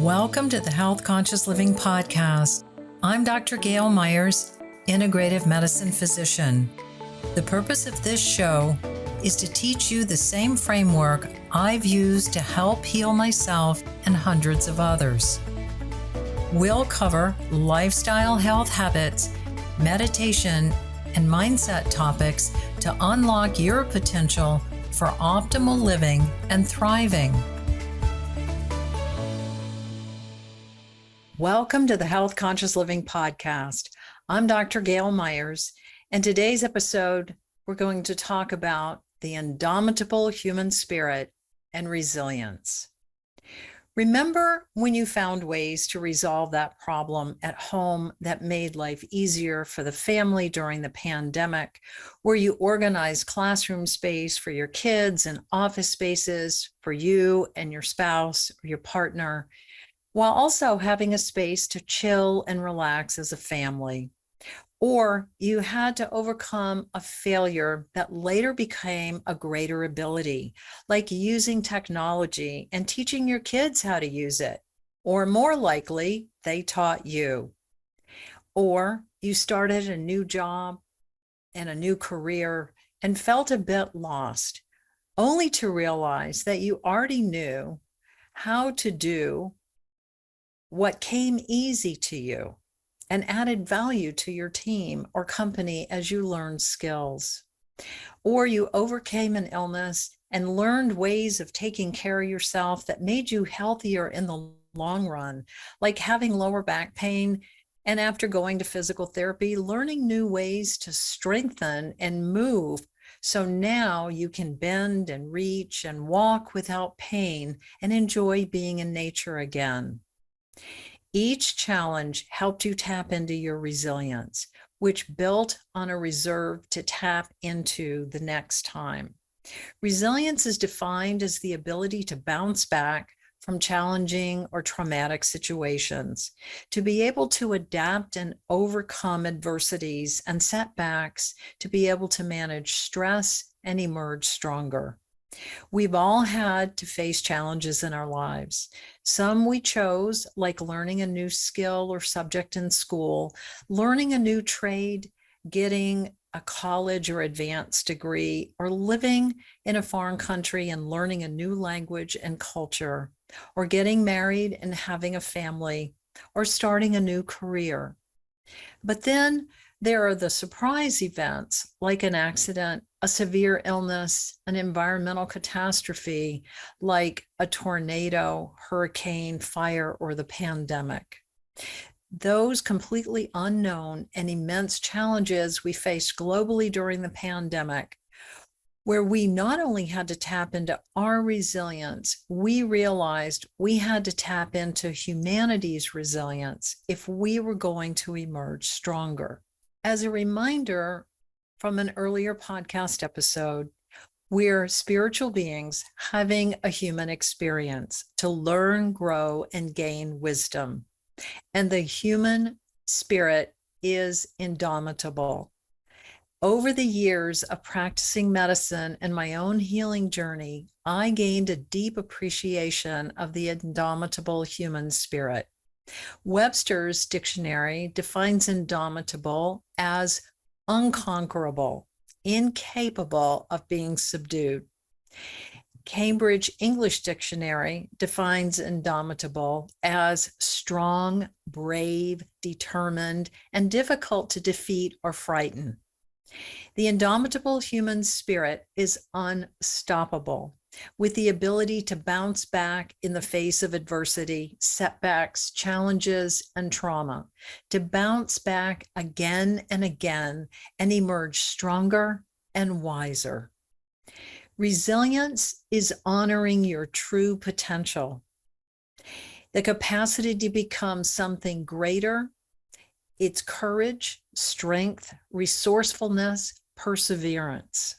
Welcome to the Health Conscious Living Podcast. I'm Dr. Gayle Myers, integrative medicine physician. The purpose of this show is to teach you the same framework I've used to help heal myself and hundreds of others. We'll cover lifestyle health habits, meditation, and mindset topics to unlock your potential for optimal living and thriving. Welcome to the Health Conscious Living Podcast. I'm Dr. Gayle Myers, and today's episode, we're going to talk about the indomitable human spirit and resilience. Remember when you found ways to resolve that problem at home that made life easier for the family during the pandemic, where you organized classroom space for your kids and office spaces for you and your spouse or your partner, while also having a space to chill and relax as a family? Or you had to overcome a failure that later became a greater ability, like using technology and teaching your kids how to use it. Or more likely, they taught you. Or you started a new job and a new career and felt a bit lost, only to realize that you already knew how to do what came easy to you and added value to your team or company as you learned skills. Or you overcame an illness and learned ways of taking care of yourself that made you healthier in the long run, like having lower back pain, and after going to physical therapy, learning new ways to strengthen and move. So now you can bend and reach and walk without pain and enjoy being in nature again. Each challenge helped you tap into your resilience, which built on a reserve to tap into the next time. Resilience is defined as the ability to bounce back from challenging or traumatic situations, to be able to adapt and overcome adversities and setbacks, to be able to manage stress and emerge stronger. We've all had to face challenges in our lives. Some we chose, like learning a new skill or subject in school, learning a new trade, getting a college or advanced degree, or living in a foreign country and learning a new language and culture, or getting married and having a family, or starting a new career. But then there are the surprise events like an accident, a severe illness, an environmental catastrophe like a tornado, hurricane, fire, or the pandemic. Those completely unknown and immense challenges we faced globally during the pandemic, where we not only had to tap into our resilience, we realized we had to tap into humanity's resilience if we were going to emerge stronger. As a reminder from an earlier podcast episode, we're spiritual beings having a human experience to learn, grow, and gain wisdom. And the human spirit is indomitable. Over the years of practicing medicine and my own healing journey, I gained a deep appreciation of the indomitable human spirit. Webster's dictionary defines indomitable as unconquerable, incapable of being subdued. Cambridge English Dictionary defines indomitable as strong, brave, determined, and difficult to defeat or frighten. The indomitable human spirit is unstoppable, with the ability to bounce back in the face of adversity, setbacks, challenges, and trauma, to bounce back again and again and emerge stronger and wiser. Resilience is honoring your true potential, the capacity to become something greater. It's courage, strength, resourcefulness, perseverance.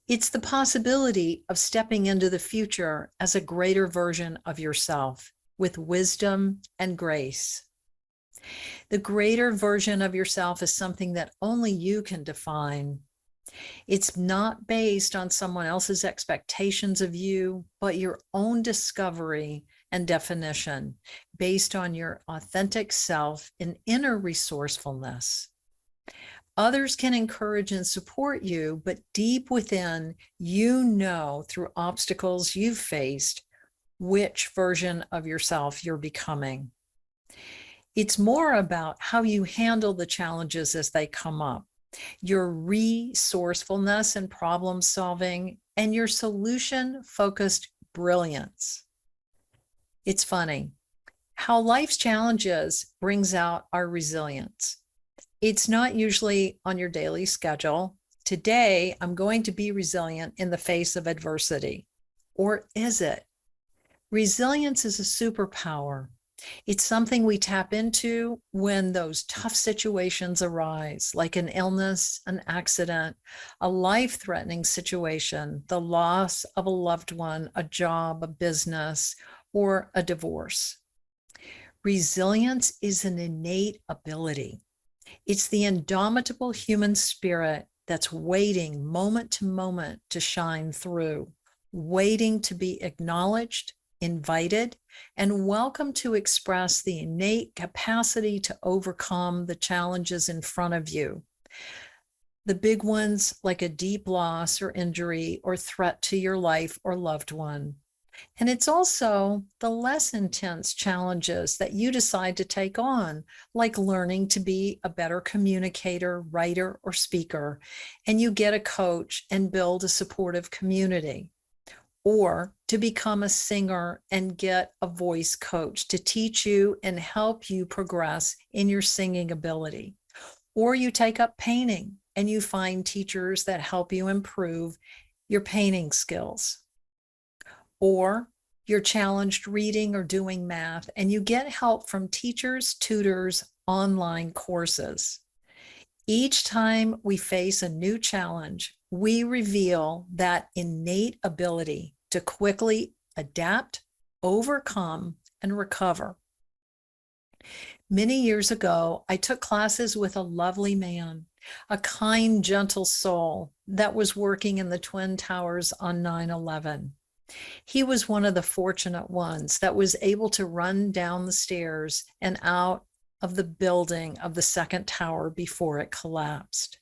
It's the possibility of stepping into the future as a greater version of yourself with wisdom and grace. The greater version of yourself is something that only you can define. It's not based on someone else's expectations of you, but your own discovery and definition based on your authentic self and inner resourcefulness. Others can encourage and support you, but deep within, you know through obstacles you've faced which version of yourself you're becoming. It's more about how you handle the challenges as they come up, your resourcefulness and problem solving, and your solution-focused brilliance. It's funny how life's challenges brings out our resilience. It's not usually on your daily schedule. Today, I'm going to be resilient in the face of adversity. Or is it? Resilience is a superpower. It's something we tap into when those tough situations arise, like an illness, an accident, a life-threatening situation, the loss of a loved one, a job, a business, or a divorce. Resilience is an innate ability. It's the indomitable human spirit that's waiting moment to moment to shine through, waiting to be acknowledged, invited, and welcome to express the innate capacity to overcome the challenges in front of you. The big ones like a deep loss or injury or threat to your life or loved one. And it's also the less intense challenges that you decide to take on, like learning to be a better communicator, writer, or speaker, and you get a coach and build a supportive community. Or to become a singer and get a voice coach to teach you and help you progress in your singing ability. Or you take up painting and you find teachers that help you improve your painting skills. Or you're challenged reading or doing math and you get help from teachers, tutors, online courses. Each time we face a new challenge, we reveal that innate ability to quickly adapt, overcome, and recover. Many years ago, I took classes with a lovely man, a kind, gentle soul that was working in the Twin Towers on 9/11. He was one of the fortunate ones that was able to run down the stairs and out of the building of the second tower before it collapsed.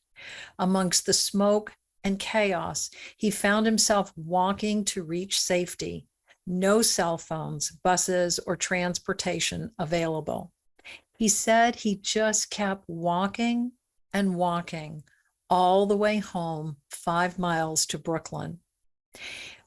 Amongst the smoke and chaos, he found himself walking to reach safety. No cell phones, buses, or transportation available. He said he just kept walking and walking all the way home, 5 miles to Brooklyn.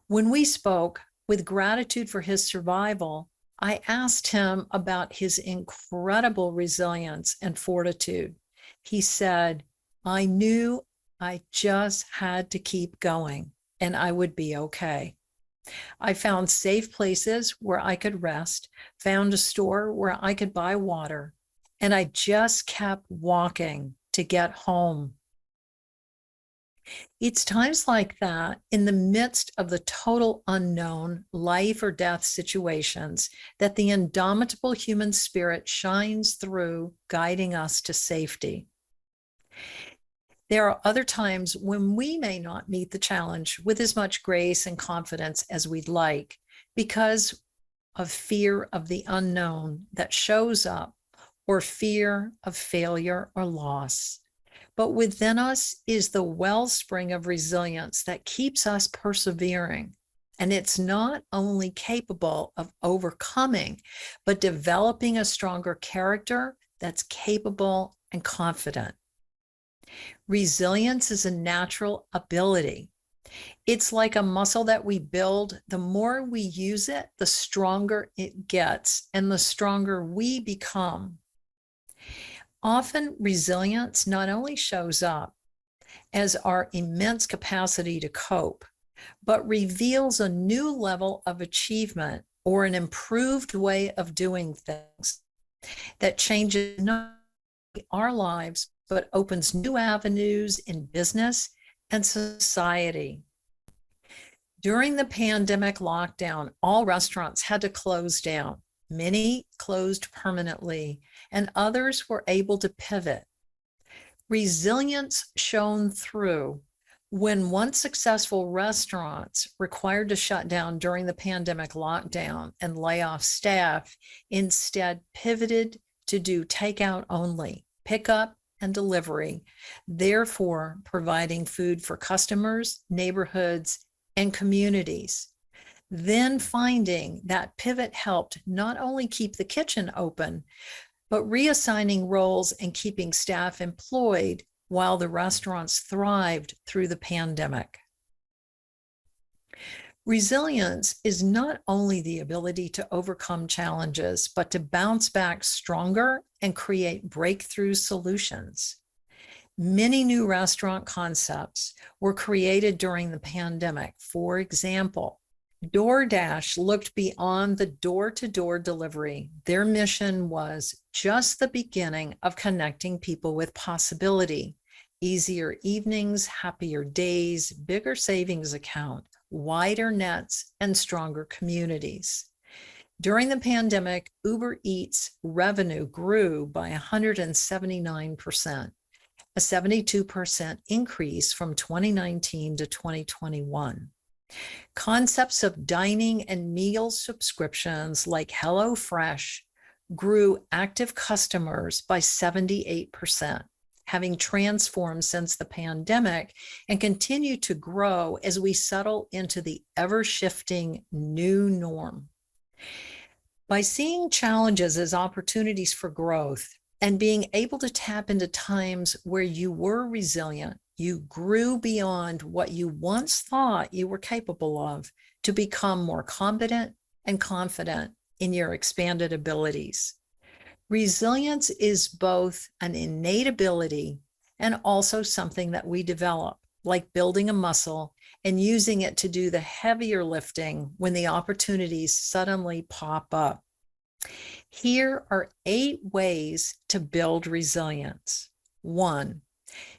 When we spoke, with gratitude for his survival, I asked him about his incredible resilience and fortitude. He said, "I knew I just had to keep going and I would be okay. I found safe places where I could rest, found a store where I could buy water, and I just kept walking to get home." It's times like that, in the midst of the total unknown, life or death situations, that the indomitable human spirit shines through, guiding us to safety. There are other times when we may not meet the challenge with as much grace and confidence as we'd like because of fear of the unknown that shows up, or fear of failure or loss. But within us is the wellspring of resilience that keeps us persevering. And it's not only capable of overcoming, but developing a stronger character that's capable and confident. Resilience is a natural ability. It's like a muscle that we build. The more we use it, the stronger it gets and the stronger we become. Often, resilience not only shows up as our immense capacity to cope, but reveals a new level of achievement or an improved way of doing things that changes not only our lives, but opens new avenues in business and society. During the pandemic lockdown, all restaurants had to close down. Many closed permanently, and others were able to pivot. Resilience shone through When once successful restaurants required to shut down during the pandemic lockdown and lay off staff, instead pivoted to do takeout only, pickup and delivery, therefore providing food for customers, neighborhoods, and communities. Then finding that pivot helped not only keep the kitchen open, but reassigning roles and keeping staff employed while the restaurants thrived through the pandemic. Resilience is not only the ability to overcome challenges, but to bounce back stronger and create breakthrough solutions. Many new restaurant concepts were created during the pandemic. For example, DoorDash looked beyond the door-to-door delivery. Their mission was just the beginning of connecting people with possibility. Easier evenings, happier days, bigger savings account, wider nets, and stronger communities. During the pandemic, Uber Eats revenue grew by 179%, a 72% increase from 2019 to 2021. Concepts of dining and meal subscriptions like HelloFresh grew active customers by 78%, having transformed since the pandemic and continue to grow as we settle into the ever-shifting new norm. By seeing challenges as opportunities for growth and being able to tap into times where you were resilient, you grew beyond what you once thought you were capable of to become more competent and confident in your expanded abilities. Resilience is both an innate ability and also something that we develop, like building a muscle and using it to do the heavier lifting when the opportunities suddenly pop up. Here are 8 ways to build resilience. 1,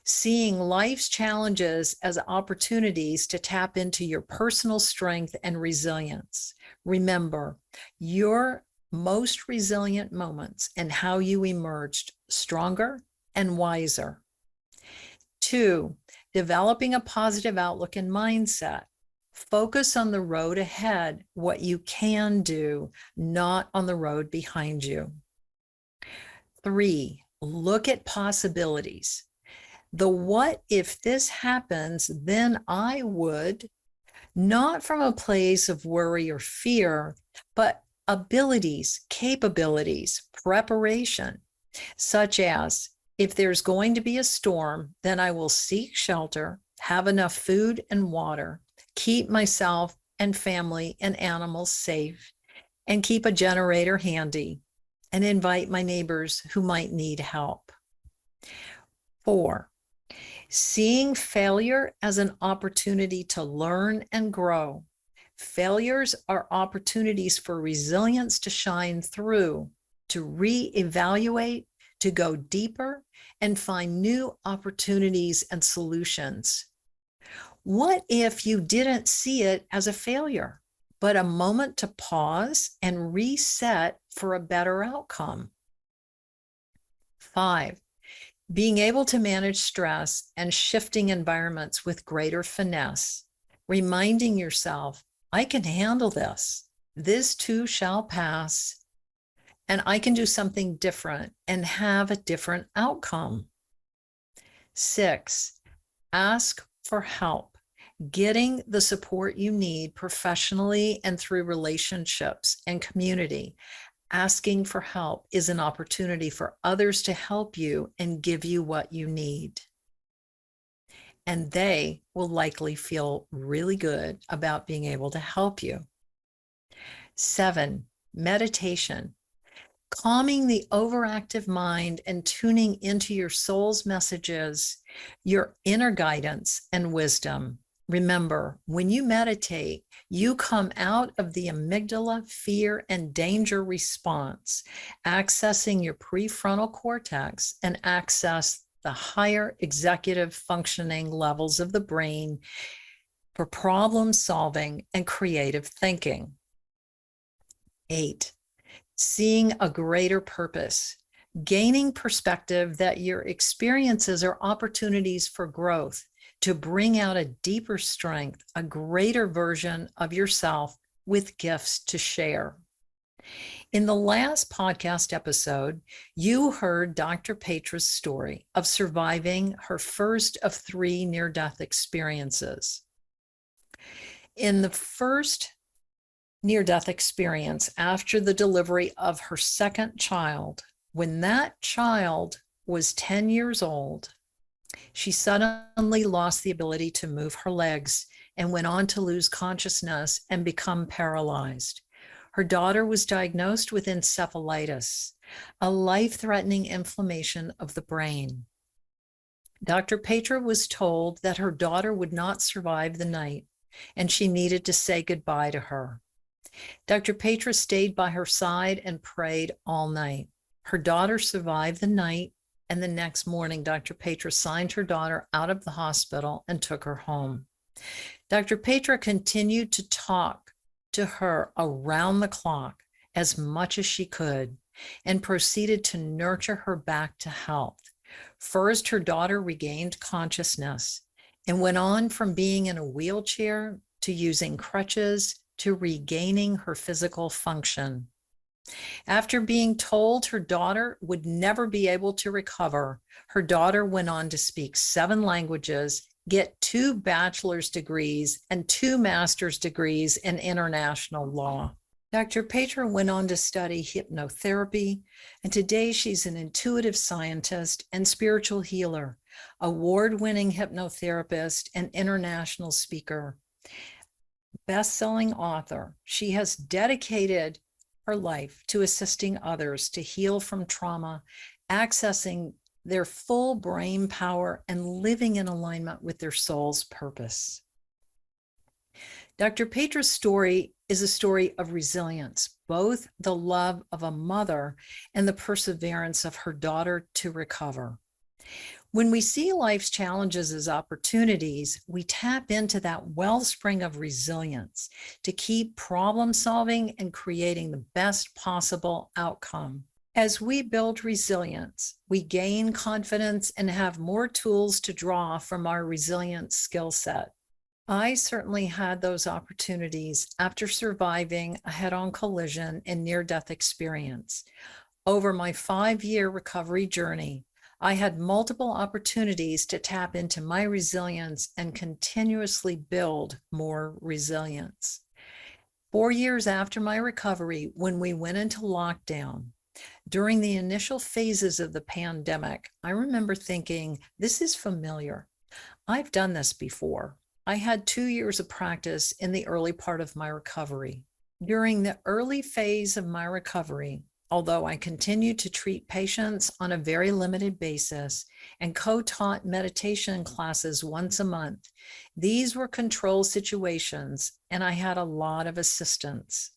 seeing life's challenges as opportunities to tap into your personal strength and resilience. Remember, your most resilient moments and how you emerged stronger and wiser. 2, developing a positive outlook and mindset. Focus on the road ahead, what you can do, not on the road behind you. 3, look at possibilities. The what if this happens, then I would, not from a place of worry or fear, but abilities, capabilities, preparation, such as if there's going to be a storm, then I will seek shelter, have enough food and water, keep myself and family and animals safe, and keep a generator handy, and invite my neighbors who might need help. 4, seeing failure as an opportunity to learn and grow. Failures are opportunities for resilience to shine through, to reevaluate, to go deeper, and find new opportunities and solutions. What if you didn't see it as a failure, but a moment to pause and reset for a better outcome? 5, being able to manage stress and shifting environments with greater finesse, reminding yourself, I can handle this. This too shall pass, and I can do something different and have a different outcome. 6, ask for help, getting the support you need professionally and through relationships and community. Asking for help is an opportunity for others to help you and give you what you need. And they will likely feel really good about being able to help you. 7, meditation. Calming the overactive mind and tuning into your soul's messages, your inner guidance and wisdom. Remember, when you meditate, you come out of the amygdala, fear, and danger response, accessing your prefrontal cortex and access the higher executive functioning levels of the brain for problem solving and creative thinking. 8, seeing a greater purpose, gaining perspective that your experiences are opportunities for growth, to bring out a deeper strength, a greater version of yourself with gifts to share. In the last podcast episode, you heard Dr. Petra's story of surviving her first of 3 near-death experiences. In the first near-death experience after the delivery of her second child, when that child was 10 years old, she suddenly lost the ability to move her legs and went on to lose consciousness and become paralyzed. Her daughter was diagnosed with encephalitis, a life-threatening inflammation of the brain. Dr. Petra was told that her daughter would not survive the night, and she needed to say goodbye to her. Dr. Petra stayed by her side and prayed all night. Her daughter survived the night, and the next morning, Dr. Petra signed her daughter out of the hospital and took her home. Dr. Petra continued to talk to her around the clock as much as she could and proceeded to nurture her back to health. First, her daughter regained consciousness and went on from being in a wheelchair to using crutches to regaining her physical function. After being told her daughter would never be able to recover, her daughter went on to speak 7 languages, get 2 bachelor's degrees and 2 master's degrees in international law. Dr. Petra went on to study hypnotherapy, and today she's an intuitive scientist and spiritual healer, award-winning hypnotherapist and international speaker, best-selling author. She has dedicated her life to assisting others to heal from trauma, accessing their full brain power, and living in alignment with their soul's purpose. Dr. Petra's story is a story of resilience, both the love of a mother and the perseverance of her daughter to recover. When we see life's challenges as opportunities, we tap into that wellspring of resilience to keep problem solving and creating the best possible outcome. As we build resilience, we gain confidence and have more tools to draw from our resilience skill set. I certainly had those opportunities after surviving a head-on collision and near-death experience. Over my 5-year recovery journey, I had multiple opportunities to tap into my resilience and continuously build more resilience. 4 years after my recovery, when we went into lockdown, during the initial phases of the pandemic, I remember thinking, this is familiar. I've done this before. I had 2 years of practice in the early part of my recovery. During the early phase of my recovery, although I continued to treat patients on a very limited basis and co-taught meditation classes once a month, these were control situations and I had a lot of assistance.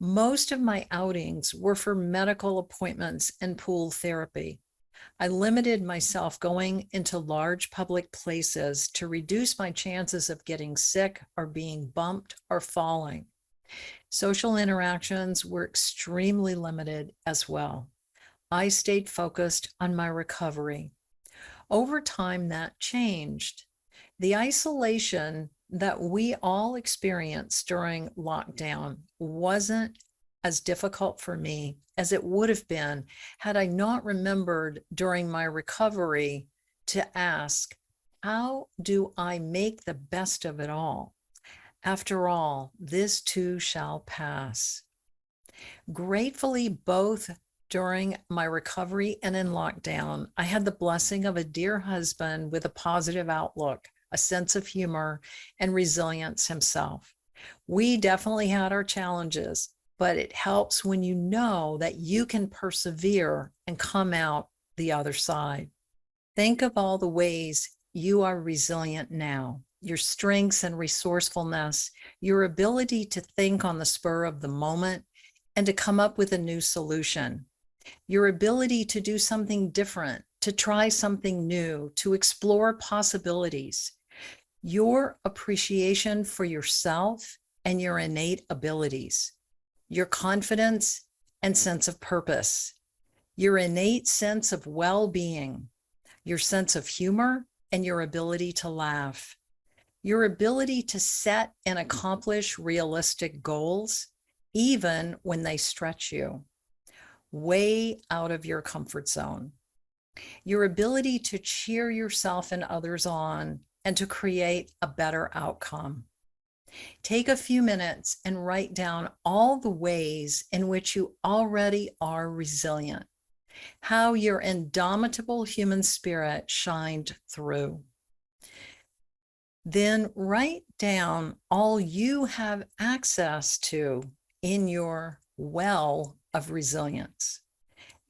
Most of my outings were for medical appointments and pool therapy. I limited myself going into large public places to reduce my chances of getting sick or being bumped or falling. Social interactions were extremely limited as well. I stayed focused on my recovery. Over time, that changed. The isolation that we all experienced during lockdown wasn't as difficult for me as it would have been had I not remembered during my recovery to ask, how do I make the best of it all? After all, this too shall pass. Gratefully, both during my recovery and in lockdown, I had the blessing of a dear husband with a positive outlook, a sense of humor, and resilience himself. We definitely had our challenges, but it helps when you know that you can persevere and come out the other side. Think of all the ways you are resilient now, your strengths and resourcefulness, your ability to think on the spur of the moment and to come up with a new solution, your ability to do something different, to try something new, to explore possibilities, your appreciation for yourself and your innate abilities, your confidence and sense of purpose, your innate sense of well-being, your sense of humor and your ability to laugh, your ability to set and accomplish realistic goals, even when they stretch you way out of your comfort zone, your ability to cheer yourself and others on and to create a better outcome. Take a few minutes and write down all the ways in which you already are resilient, how your indomitable human spirit shined through. Then write down all you have access to in your well of resilience,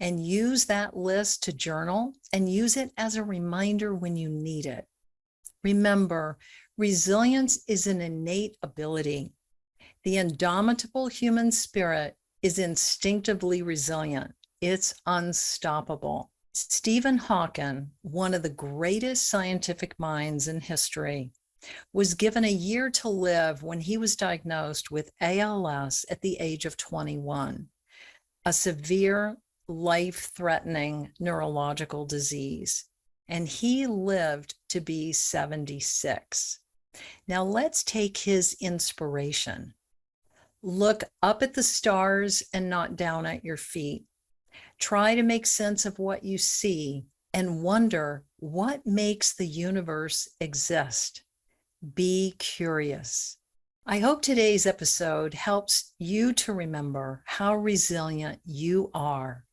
and use that list to journal and use it as a reminder when you need it. Remember, resilience is an innate ability. The indomitable human spirit is instinctively resilient. It's unstoppable. Stephen Hawking, one of the greatest scientific minds in history, was given a year to live when he was diagnosed with ALS at the age of 21, a severe, life-threatening neurological disease. And he lived to be 76. Now let's take his inspiration. Look up at the stars and not down at your feet. Try to make sense of what you see and wonder what makes the universe exist. Be curious. I hope today's episode helps you to remember how resilient you are,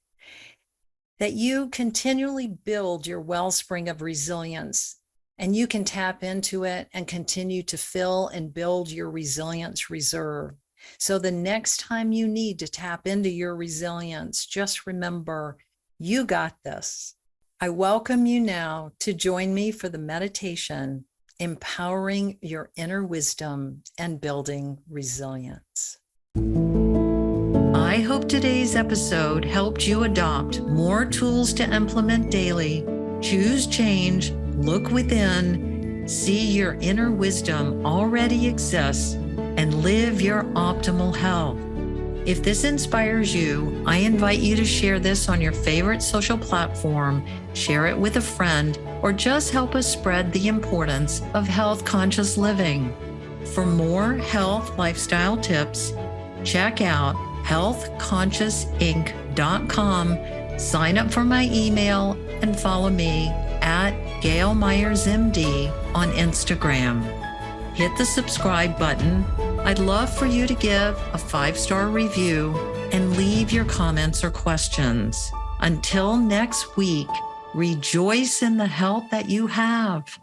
that you continually build your wellspring of resilience, and you can tap into it and continue to fill and build your resilience reserve. So the next time you need to tap into your resilience, just remember, you got this. I welcome you now to join me for the meditation, empowering your inner wisdom and building resilience. I hope today's episode helped you adopt more tools to implement daily, choose change, look within, see your inner wisdom already exists, and live your optimal health. If this inspires you, I invite you to share this on your favorite social platform, share it with a friend, or just help us spread the importance of health-conscious living. For more health lifestyle tips, check out healthconsciousinc.com, sign up for my email, and follow me at Gayle Myers MD on Instagram. Hit the subscribe button. I'd love for you to give a 5-star review and leave your comments or questions. Until next week, rejoice in the health that you have.